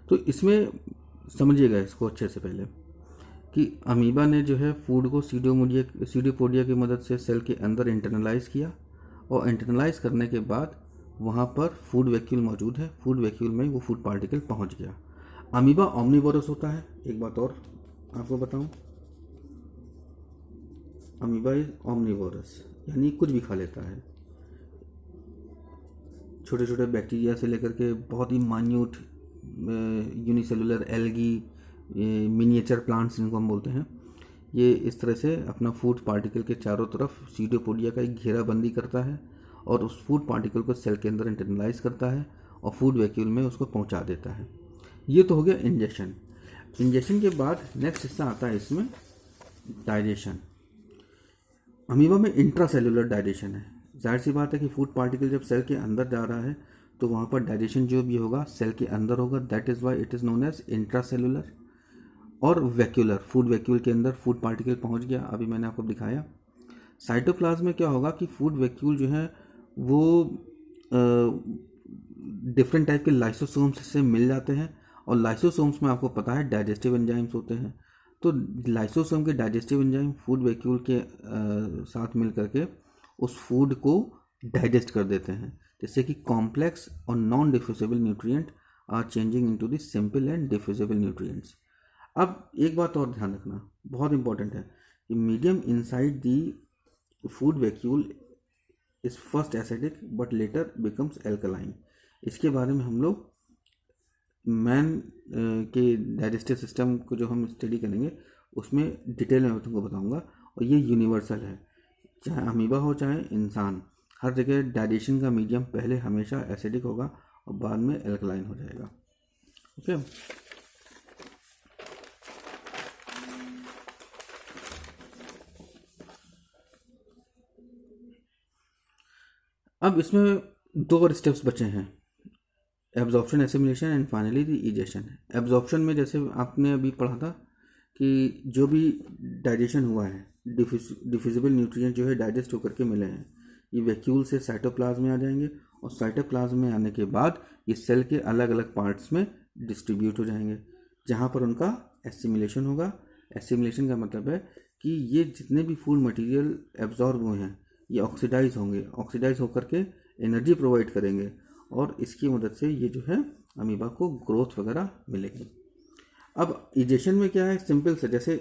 तो इसमें समझिएगा इसको अच्छे से पहले कि अमीबा ने जो है फूड को सीडोपोडिया की मदद से सेल के अंदर इंटरनलाइज किया, और इंटरनलाइज करने के बाद वहाँ पर फूड वैक्यूल मौजूद है, फूड वैक्यूल में वो फूड पार्टिकल पहुँच गया। अमीबा ओमनिवोरस होता है। एक बात और आपको बताऊं, अमीबा इज ओमनिवोरस, यानी कुछ भी खा लेता है। छोटे छोटे बैक्टीरिया से लेकर के बहुत ही minute unicellular algae, miniature plants जिनको हम बोलते हैं, ये इस तरह से अपना फूड पार्टिकल के चारों तरफ सीडोपोडिया का एक घेराबंदी करता है और उस फूड पार्टिकल को सेल के अंदर इंटरनलाइज करता है और फूड वैक्यूल में उसको पहुंचा देता है। ये तो हो गया इंजेक्शन। इंजेक्शन के बाद नेक्स्ट हिस्सा आता है इसमें डाइजेशन। अमीबा में इंट्रासेलुलर डाइजेशन है। जाहिर सी बात है कि फूड पार्टिकल जब सेल के अंदर जा रहा है तो वहाँ पर डाइजेशन जो भी होगा सेल के अंदर होगा, that is why it is known as intracellular. और वैक्यूलर, फूड वैक्यूल के अंदर फूड पार्टिकल पहुँच गया, अभी मैंने आपको दिखाया। साइटोप्लाज्म में क्या होगा कि फूड वैक्यूल जो है वो डिफरेंट टाइप के लाइसोसोम्स से मिल जाते हैं, और लाइसोसोम्स में आपको पता है डाइजेस्टिव एंजाइम्स होते हैं। तो लाइसोसोम के डाइजेस्टिव एंजाइम फूड वैक्यूल के साथ मिल करके उस फूड को डाइजेस्ट कर देते हैं, जिससे कि कॉम्प्लेक्स और non diffusible nutrient are changing into the simple and diffusible nutrients. अब एक बात और ध्यान रखना, बहुत इंपॉर्टेंट है कि medium inside the food vacuole is first acidic but later becomes alkaline. इसके बारे में हम लोग मैन के डाइजेस्टिव सिस्टम को जो हम स्टडी करेंगे उसमें डिटेल में मैं तुमको बताऊंगा, और ये यूनिवर्सल है, चाहे अमीबा हो चाहे इंसान, हर जगह डाइजेशन का मीडियम पहले हमेशा एसिडिक होगा और बाद में एल्कलाइन हो जाएगा। ओके, अब इसमें दो और स्टेप्स बचे हैं, absorption, assimilation and finally the egestion. Absorption में जैसे आपने अभी पढ़ा था कि जो भी डाइजेशन हुआ है, डिफ्यूजिबल न्यूट्रिएंट जो है डाइजेस्ट होकर के मिले हैं, ये वैक्यूल से साइटोप्लाज्म में आ जाएंगे, और साइटोप्लाज्म में आने के बाद ये सेल के अलग अलग पार्ट्स में डिस्ट्रीब्यूट हो जाएंगे, जहाँ पर उनका एसिमिलेशन होगा। एसिमिलेशन का मतलब है कि ये जितने भी फूड मटेरियल एब्जॉर्ब हुए हैं ये ऑक्सीडाइज होंगे, ऑक्सीडाइज होकर के एनर्जी प्रोवाइड करेंगे, और इसकी मदद से ये जो है अमीबा को ग्रोथ वगैरह मिलेगी। अब इजेशन में क्या है, सिंपल से जैसे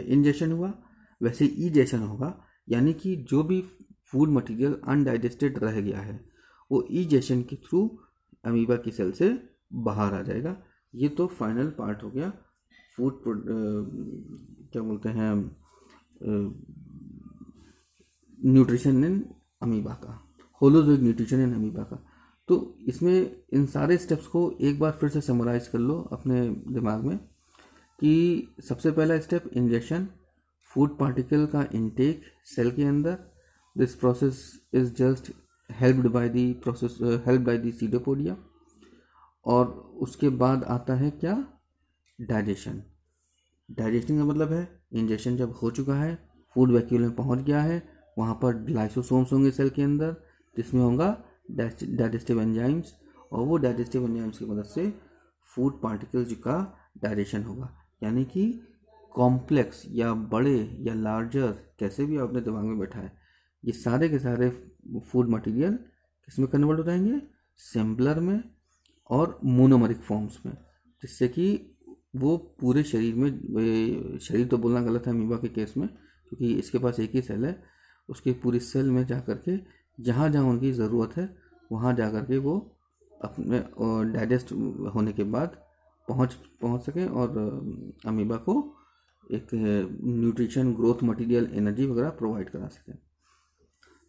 इंजेशन हुआ वैसे इजेशन होगा, यानी कि जो भी फूड मटेरियल अनडाइजेस्टेड रह गया है वो इजेशन के थ्रू अमीबा की सेल से बाहर आ जाएगा। ये तो फाइनल पार्ट हो गया फूड क्या बोलते हैं न्यूट्रिशन इन अमीबा का, होलोजोइक न्यूट्रिशन इन अमीबा का। तो इसमें इन सारे स्टेप्स को एक बार फिर से समराइज कर लो अपने दिमाग में कि सबसे पहला स्टेप इंजेक्शन, फूड पार्टिकल का इनटेक सेल के अंदर, this process is just helped by the pseudopodia, और उसके बाद आता है क्या, डाइजेशन। डाइजेशन का मतलब है इंजेक्शन जब हो चुका है, फूड वैक्यूल में पहुंच गया है, वहाँ पर लाइसोसोम्स होंगे सेल के अंदर जिसमें होगा डाइजेस्टिव एंजाइम्स, और वो डाइजेस्टिव एंजाइम्स की मदद से फूड पार्टिकल्स का डाइजेशन होगा, यानी कि कॉम्प्लेक्स या बड़े या लार्जर, कैसे भी आपने दिमाग में बैठा है, ये सारे के सारे फूड मटेरियल किसमें कन्वर्ट हो जाएंगे, सिंपलर में और मोनोमरिक फॉर्म्स में, जिससे कि वो पूरे शरीर में, शरीर तो बोलना गलत है अमीबा के केस में क्योंकि इसके पास एक ही सेल है, उसके पूरी सेल में जा कर के जहाँ जहाँ उनकी ज़रूरत है वहाँ जा कर के वो अपने डाइजेस्ट होने के बाद पहुँच सकें और अमीबा को एक न्यूट्रिशन, ग्रोथ मटेरियल, एनर्जी वगैरह प्रोवाइड करा सकें।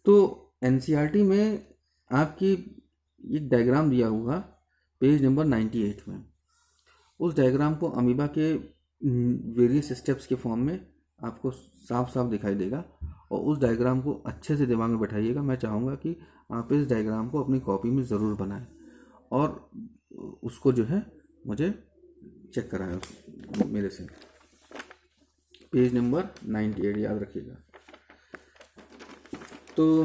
तो एनसीईआरटी में आपकी एक डायग्राम दिया होगा पेज नंबर 98 में, उस डायग्राम को अमीबा के वेरियस स्टेप्स के फॉर्म में आपको साफ साफ दिखाई देगा, और उस डायग्राम को अच्छे से दिमाग में बैठाइएगा। मैं चाहूँगा कि आप इस डायग्राम को अपनी कॉपी में ज़रूर बनाएं और उसको जो है मुझे चेक कराएं मेरे से। पेज नंबर 98 याद रखिएगा। तो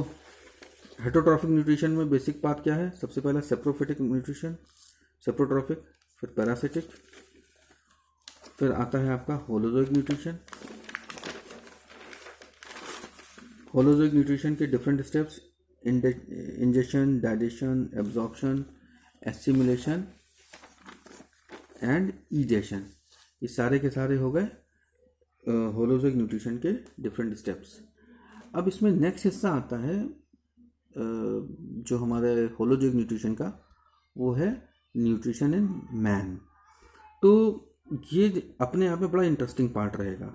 हेटरोट्रॉफिक न्यूट्रिशन में बेसिक बात क्या है, सबसे पहला सेप्रोफिटिक न्यूट्रिशन, सेप्रोट्रॉफिक, फिर पैरासिटिक, फिर आता है आपका होलोजोइक न्यूट्रिशन। होलोजोइक न्यूट्रिशन के different steps: ingestion, digestion, absorption, assimilation and ईजेशन। ये सारे के सारे हो गए होलोजोइक न्यूट्रिशन के डिफरेंट स्टेप्स। अब इसमें नेक्स्ट हिस्सा आता है जो हमारे होलोजोइक न्यूट्रिशन का, वो है न्यूट्रिशन इन मैन। तो ये अपने आप में बड़ा इंटरेस्टिंग पार्ट रहेगा,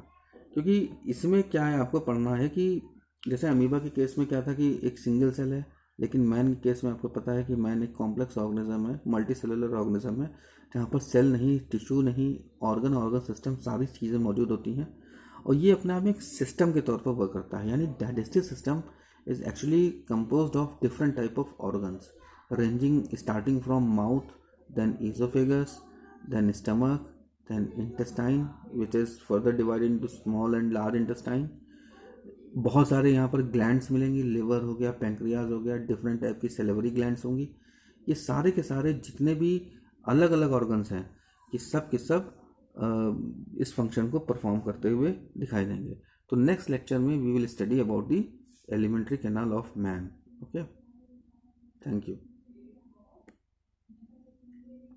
क्योंकि इसमें क्या है, आपको पढ़ना है कि जैसे अमीबा के केस में क्या था कि एक सिंगल सेल है, लेकिन मैन के केस में आपको पता है कि मैन एक कॉम्प्लेक्स ऑर्गेनिज्म है, मल्टी सेलुलर ऑर्गेनिज्म है, जहाँ पर सेल नहीं, टिश्यू नहीं, ऑर्गन सिस्टम, सारी चीज़ें मौजूद होती हैं, और ये अपने आप में एक सिस्टम के तौर पर वर्क करता है। यानी digestive system is actually composed of different type of organs ranging starting from mouth, then oesophagus, then stomach, then intestine which is further divided into small and large intestine. बहुत सारे यहाँ पर ग्लैंड्स मिलेंगी, liver हो गया, pancreas हो गया, different type की सेलेवरी ग्लैंड्स होंगी। ये सारे के सारे जितने भी अलग अलग ऑर्गन्स हैं, ये सब के सब इस फंक्शन को परफॉर्म करते हुए दिखाई देंगे। तो नेक्स्ट लेक्चर में we will study about the alimentary canal of man. Okay, thank you.